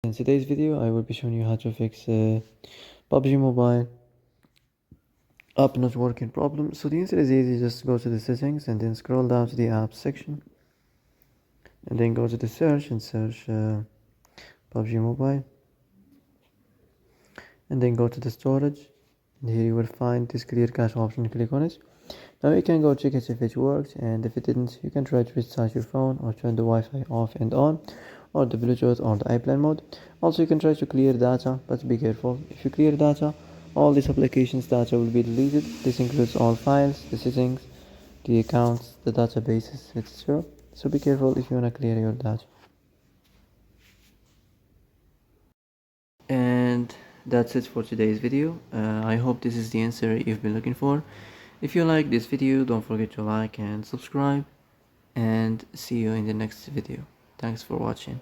In today's video, I will be showing you how to fix PUBG Mobile app not working problem. So the answer is easy. Just go to the settings and then scroll down to the apps section, and then go to the search and search PUBG Mobile, and then go to the storage. And here you will find this clear cache option. Click on it. Now you can go check it if it worked, and if it didn't, you can try to restart your phone or turn the Wi-Fi off and on, or the Bluetooth or the airplane mode. Also, you can try to clear data, but be careful. If you clear data, all these applications data will be deleted. This includes all files, the settings, the accounts, the databases, etc. So be careful if you want to clear your data. And that's it for today's video. I hope this is the answer you've been looking for. If you like this video, don't forget to like and subscribe, and see you in the next video. Thanks for watching.